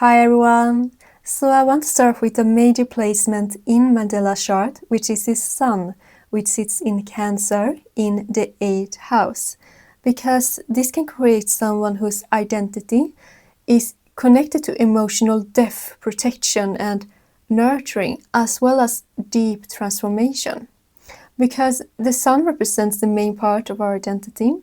Hi everyone! So I want to start with a major placement in Mandela's chart, which is his sun, which sits in Cancer in the 8th house. Because this can create someone whose identity is connected to emotional depth, protection and nurturing, as well as deep transformation. Because the sun represents the main part of our identity,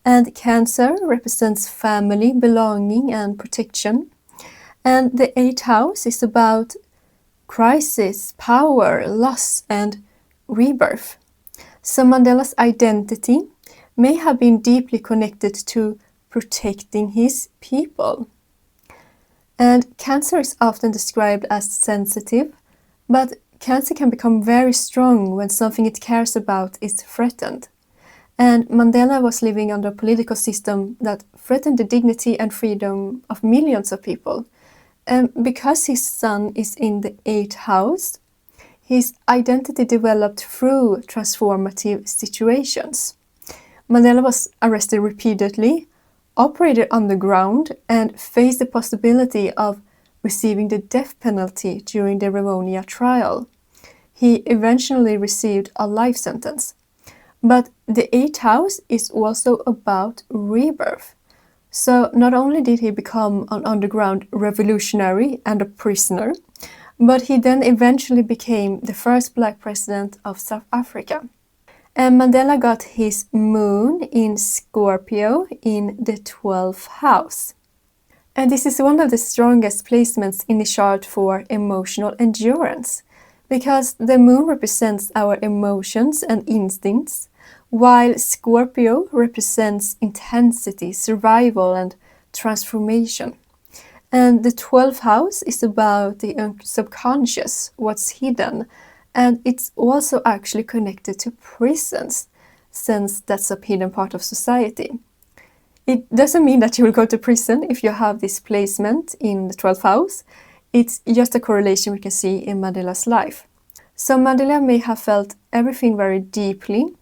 and Cancer represents family, belonging and protection. And the 8th house is about crisis, power, loss, and rebirth. So Mandela's identity may have been deeply connected to protecting his people. And Cancer is often described as sensitive, but Cancer can become very strong when something it cares about is threatened. And Mandela was living under a political system that threatened the dignity and freedom of millions of people. And because his sun is in the 8th house, his identity developed through transformative situations. Mandela was arrested repeatedly, operated underground, and faced the possibility of receiving the death penalty during the Revonia trial. He eventually received a life sentence. But the 8th house is also about rebirth. So not only did he become an underground revolutionary and a prisoner, but he then eventually became the first black president of South Africa. And Mandela got his moon in Scorpio in the 12th house. And this is one of the strongest placements in the chart for emotional endurance, because the moon represents our emotions and instincts, while Scorpio represents intensity, survival, and transformation. And the 12th house is about the subconscious, what's hidden, and it's also actually connected to prisons, since that's a hidden part of society. It doesn't mean that you will go to prison if you have this placement in the 12th house. It's just a correlation we can see in Mandela's life. So Mandela may have felt everything very deeply,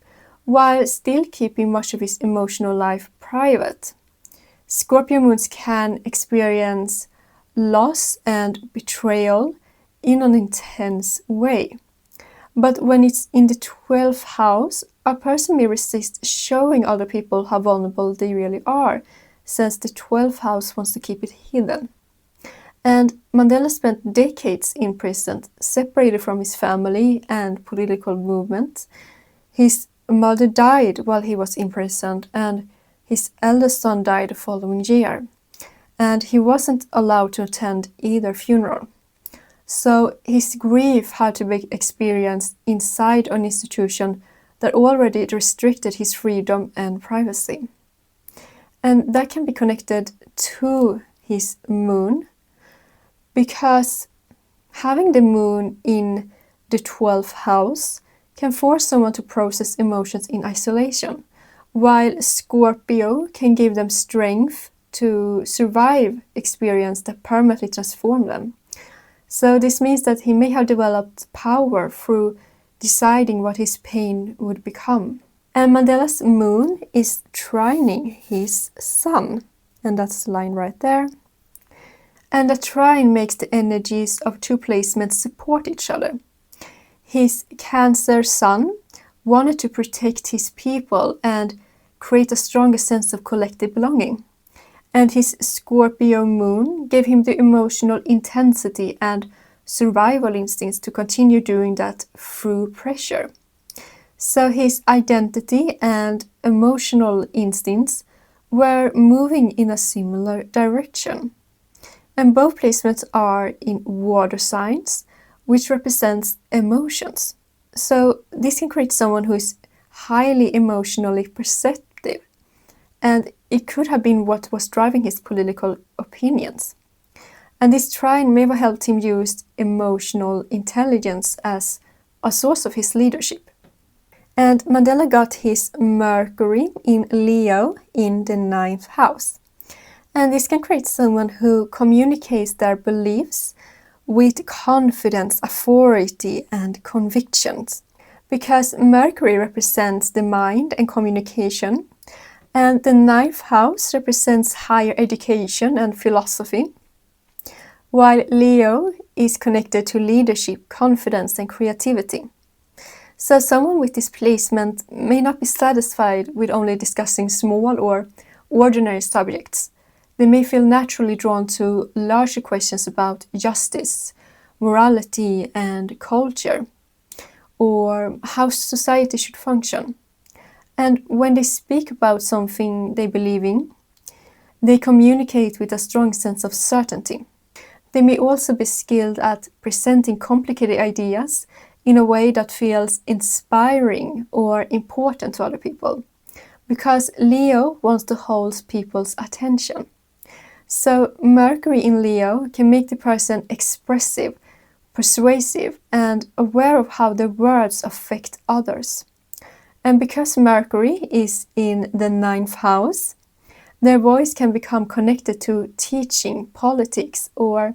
while still keeping much of his emotional life private. Scorpio moons can experience loss and betrayal in an intense way. But when it's in the 12th house, a person may resist showing other people how vulnerable they really are, since the 12th house wants to keep it hidden. And Mandela spent decades in prison, separated from his family and political movement. His mother died while he was imprisoned, and his eldest son died the following year. And he wasn't allowed to attend either funeral. So his grief had to be experienced inside an institution that already restricted his freedom and privacy. And that can be connected to his moon, because having the moon in the 12th house can force someone to process emotions in isolation, while Scorpio can give them strength to survive experience that permanently transform them. So this means that he may have developed power through deciding what his pain would become. And Mandela's moon is trining his sun, and that's the line right there. And the trine makes the energies of two placements support each other. His Cancer sun wanted to protect his people and create a stronger sense of collective belonging. And his Scorpio moon gave him the emotional intensity and survival instincts to continue doing that through pressure. So his identity and emotional instincts were moving in a similar direction. And both placements are in water signs, which represents emotions. So this can create someone who is highly emotionally perceptive, and it could have been what was driving his political opinions. And this trine may have helped him use emotional intelligence as a source of his leadership. And Mandela got his Mercury in Leo in the 9th house. And this can create someone who communicates their beliefs with confidence, authority, and convictions. Because Mercury represents the mind and communication, and the 9th house represents higher education and philosophy. while Leo is connected to leadership, confidence, and creativity. So someone with this placement may not be satisfied with only discussing small or ordinary subjects. They may feel naturally drawn to larger questions about justice, morality, and culture, or how society should function. And when they speak about something they believe in, they communicate with a strong sense of certainty. They may also be skilled at presenting complicated ideas in a way that feels inspiring or important to other people, because Leo wants to hold people's attention. So Mercury in Leo can make the person expressive, persuasive, and aware of how their words affect others. And because Mercury is in the 9th house, their voice can become connected to teaching, politics, or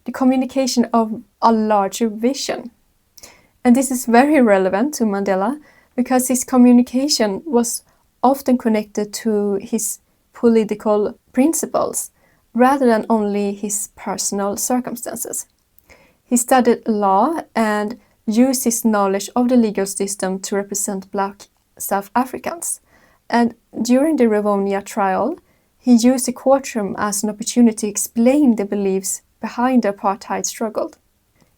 the communication of a larger vision. And this is very relevant to Mandela because his communication was often connected to his political principles rather than only his personal circumstances. He studied law and used his knowledge of the legal system to represent Black South Africans. And during the Rivonia trial, he used the courtroom as an opportunity to explain the beliefs behind the apartheid struggle.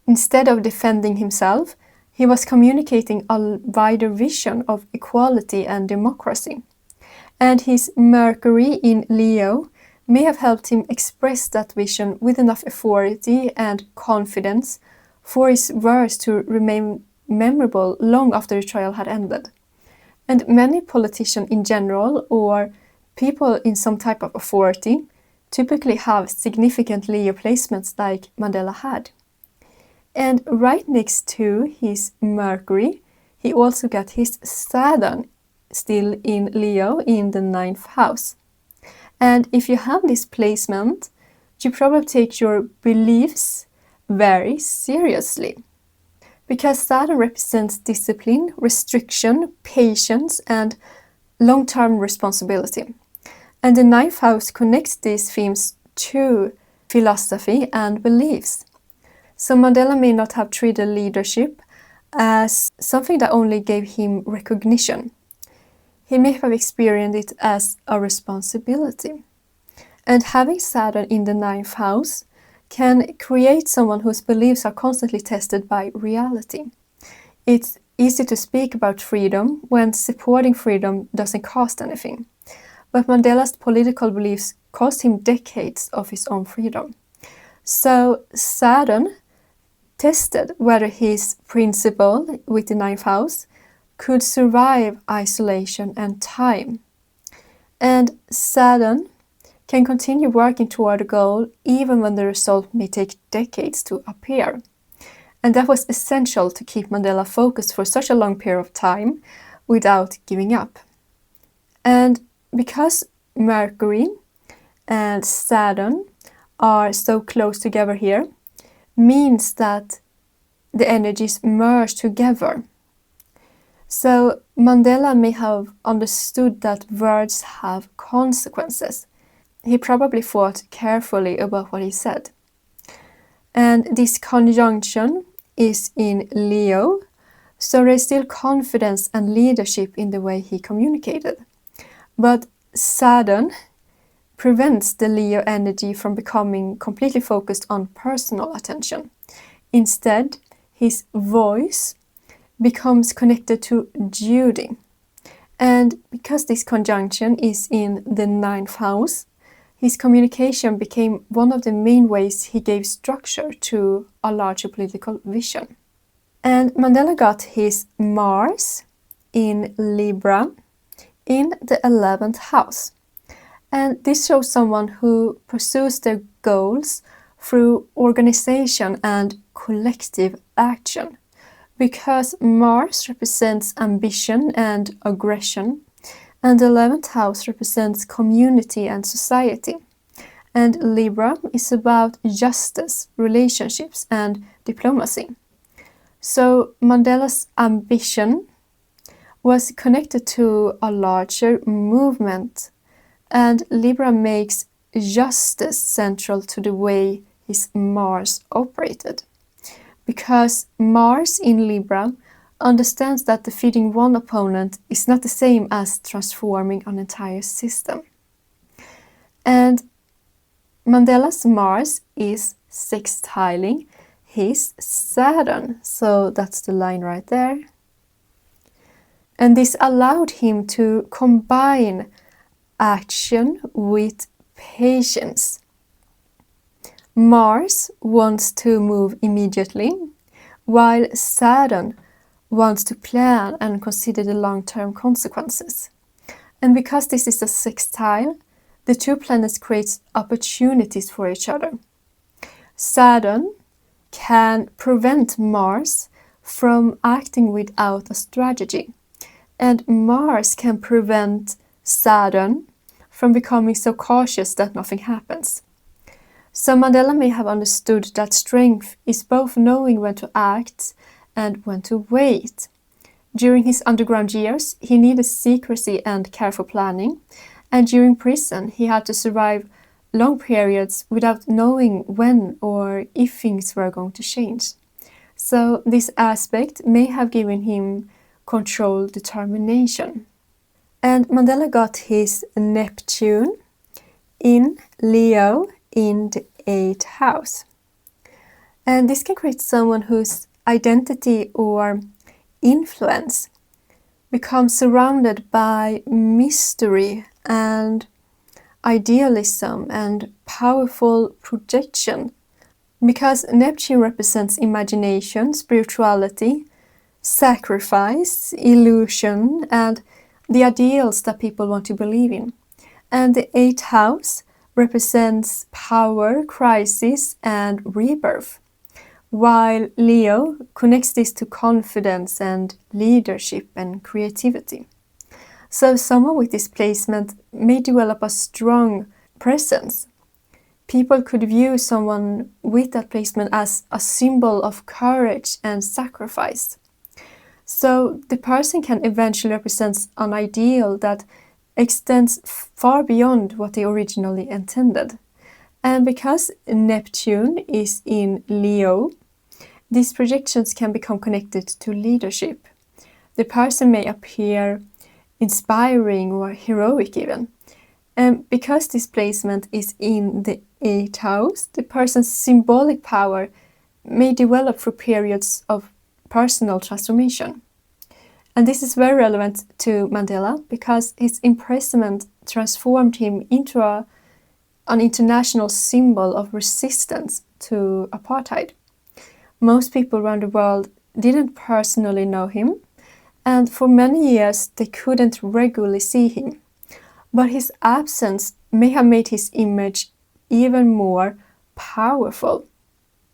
Instead of defending himself, he was communicating a wider vision of equality and democracy. And his Mercury in Leo may have helped him express that vision with enough authority and confidence for his words to remain memorable long after the trial had ended. And many politicians in general, or people in some type of authority, typically have significant Leo placements like Mandela had. And right next to his Mercury, he also got his Saturn still in Leo in the 9th house. And if you have this placement, you probably take your beliefs very seriously. Because Saturn represents discipline, restriction, patience, and long-term responsibility. And the 9th house connects these themes to philosophy and beliefs. So Mandela may not have treated leadership as something that only gave him recognition. He may have experienced it as a responsibility. And having Saturn in the 9th house can create someone whose beliefs are constantly tested by reality. It's easy to speak about freedom when supporting freedom doesn't cost anything. But Mandela's political beliefs cost him decades of his own freedom. So Saturn tested whether his principle with the 9th house could survive isolation and time. And Saturn can continue working toward a goal even when the result may take decades to appear. And that was essential to keep Mandela focused for such a long period of time without giving up. And because Mercury and Saturn are so close together here, means that the energies merge together. So Mandela may have understood that words have consequences. He probably thought carefully about what he said. And this conjunction is in Leo, so there is still confidence and leadership in the way he communicated. But Saturn prevents the Leo energy from becoming completely focused on personal attention. Instead, his voice becomes connected to duty. And because this conjunction is in the 9th house, his communication became one of the main ways he gave structure to a larger political vision. And Mandela got his Mars in Libra in the 11th house. And this shows someone who pursues their goals through organization and collective action. Because Mars represents ambition and aggression, and the 11th house represents community and society. And Libra is about justice, relationships, and diplomacy. So Mandela's ambition was connected to a larger movement, and Libra makes justice central to the way his Mars operated. Because Mars in Libra understands that defeating one opponent is not the same as transforming an entire system. And Mandela's Mars is sextiling his Saturn, so that's the line right there. And this allowed him to combine action with patience. Mars wants to move immediately, while Saturn wants to plan and consider the long-term consequences. And because this is a sextile, the two planets create opportunities for each other. Saturn can prevent Mars from acting without a strategy, and Mars can prevent Saturn from becoming so cautious that nothing happens. So Mandela may have understood that strength is both knowing when to act and when to wait. During his underground years, he needed secrecy and careful planning, and during prison, he had to survive long periods without knowing when or if things were going to change. So this aspect may have given him controlled determination. And Mandela got his Neptune in Leo in the 8th house. And this can create someone whose identity or influence becomes surrounded by mystery and idealism and powerful projection. Because Neptune represents imagination, spirituality, sacrifice, illusion, and the ideals that people want to believe in. And the 8th house represents power, crisis, and rebirth, while Leo connects this to confidence and leadership and creativity. So someone with this placement may develop a strong presence. People could view someone with that placement as a symbol of courage and sacrifice. So the person can eventually represent an ideal that extends far beyond what they originally intended. And because Neptune is in Leo, these projections can become connected to leadership. The person may appear inspiring or heroic even. And because this placement is in the 8th house, the person's symbolic power may develop through periods of personal transformation. And this is very relevant to Mandela because his imprisonment transformed him into an international symbol of resistance to apartheid. Most people around the world didn't personally know him, and for many years they couldn't regularly see him. But his absence may have made his image even more powerful.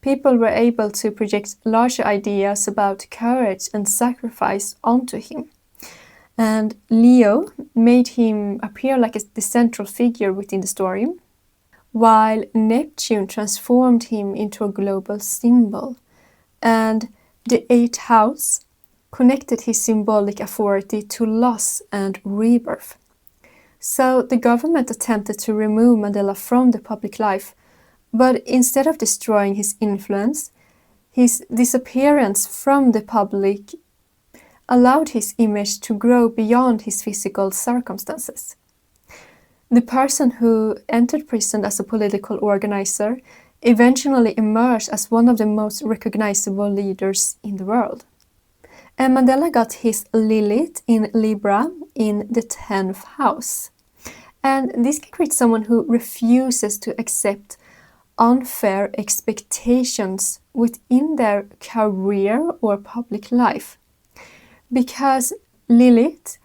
People were able to project larger ideas about courage and sacrifice onto him. And Leo made him appear like the central figure within the story, while Neptune transformed him into a global symbol. And the 8th house connected his symbolic authority to loss and rebirth. So the government attempted to remove Mandela from the public life, but instead of destroying his influence, his disappearance from the public allowed his image to grow beyond his physical circumstances. The person who entered prison as a political organizer eventually emerged as one of the most recognizable leaders in the world. And Mandela got his Lilith in Libra in the 10th house. And this can create someone who refuses to accept unfair expectations within their career or public life. Because Lilith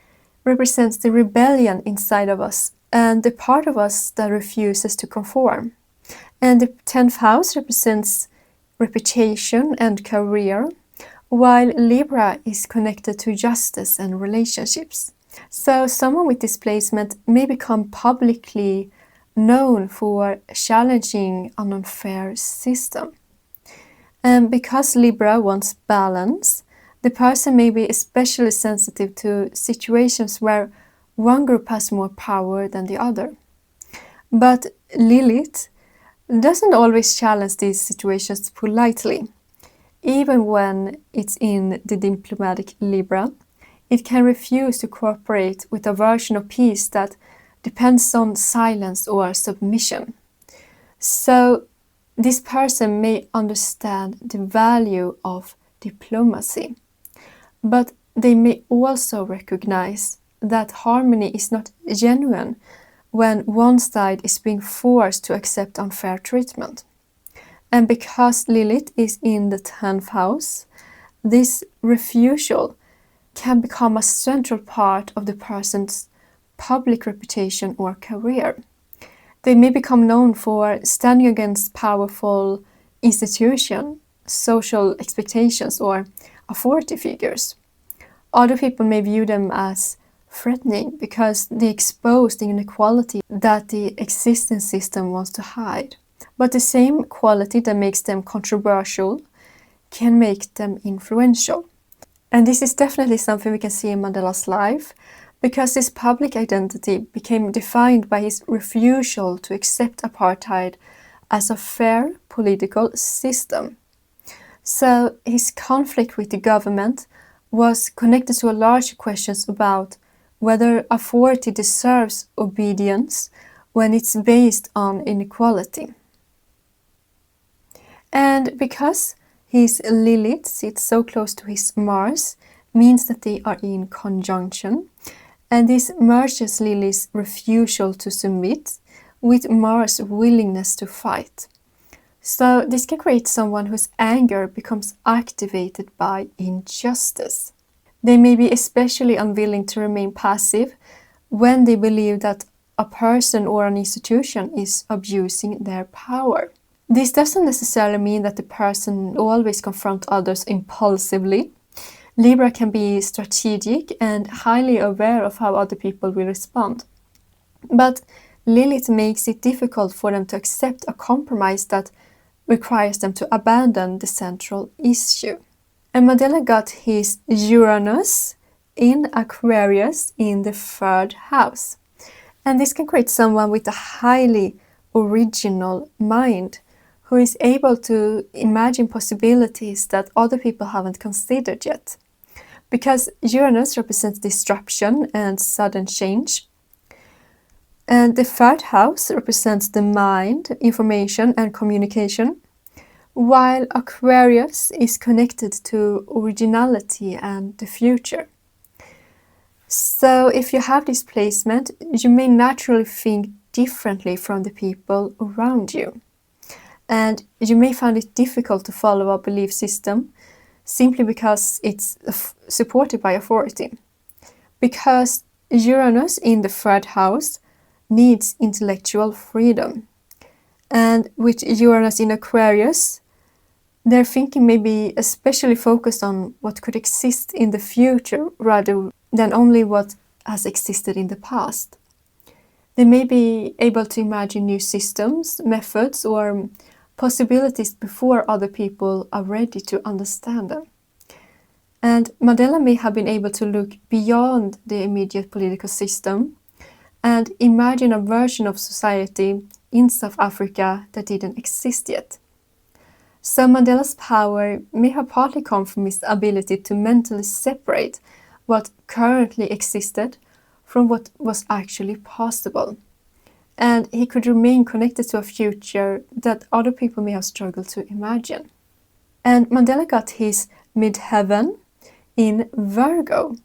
represents the rebellion inside of us and the part of us that refuses to conform. And the 10th house represents reputation and career, while Libra is connected to justice and relationships. So someone with this placement may become publicly known for challenging an unfair system. And because Libra wants balance, the person may be especially sensitive to situations where one group has more power than the other. But Lilith doesn't always challenge these situations politely. Even when it's in the diplomatic Libra, it can refuse to cooperate with a version of peace that depends on silence or submission. So this person may understand the value of diplomacy, but they may also recognize that harmony is not genuine when one side is being forced to accept unfair treatment. And because Lilith is in the 10th house, this refusal can become a central part of the person's public reputation or career. They may become known for standing against powerful institutions, social expectations, or authority figures. Other people may view them as threatening because they expose the inequality that the existing system wants to hide. But the same quality that makes them controversial can make them influential. And this is definitely something we can see in Mandela's life, because his public identity became defined by his refusal to accept apartheid as a fair political system. So his conflict with the government was connected to larger questions about whether authority deserves obedience when it's based on inequality. And because his Lilith sits so close to his Mars, means that they are in conjunction, and this merges Lilith's refusal to submit with Mars' willingness to fight. So this can create someone whose anger becomes activated by injustice. They may be especially unwilling to remain passive when they believe that a person or an institution is abusing their power. This doesn't necessarily mean that the person always confronts others impulsively. Libra can be strategic and highly aware of how other people will respond. But Lilith makes it difficult for them to accept a compromise that requires them to abandon the central issue. And Mandela got his Uranus in Aquarius in the 3rd house. And this can create someone with a highly original mind who is able to imagine possibilities that other people haven't considered yet. Because Uranus represents disruption and sudden change. And the 3rd house represents the mind, information, and communication, while Aquarius is connected to originality and the future. So if you have this placement, you may naturally think differently from the people around you. And you may find it difficult to follow a belief system simply because it's supported by authority. Because Uranus in the 3rd house needs intellectual freedom. And with Uranus in Aquarius, their thinking may be especially focused on what could exist in the future rather than only what has existed in the past. They may be able to imagine new systems, methods, or possibilities before other people are ready to understand them. And Mandela may have been able to look beyond the immediate political system and imagine a version of society in South Africa that didn't exist yet. So Mandela's power may have partly come from his ability to mentally separate what currently existed from what was actually possible. And he could remain connected to a future that other people may have struggled to imagine. And Mandela got his midheaven in Virgo.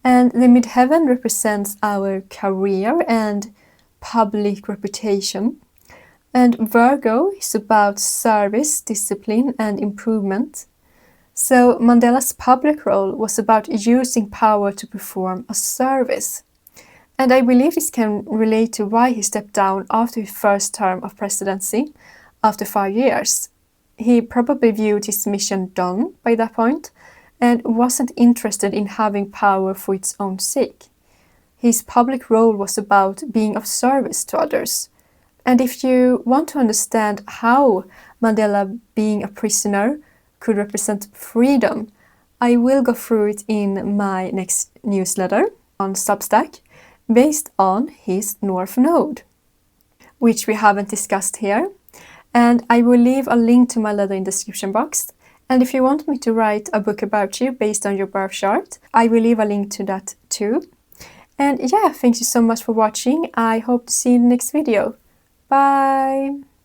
And the midheaven represents our career and public reputation. And Virgo is about service, discipline, and improvement. So Mandela's public role was about using power to perform a service. And I believe this can relate to why he stepped down after his first term of presidency, after 5 years. He probably viewed his mission done by that point, and wasn't interested in having power for its own sake. His public role was about being of service to others. And if you want to understand how Mandela being a prisoner could represent freedom, I will go through it in my next newsletter on Substack, based on his North Node, which we haven't discussed here. And I will leave a link to my letter in the description box. And if you want me to write a book about you based on your birth chart, I will leave a link to that too. And yeah, thank you so much for watching. I hope to see you in the next video. Bye!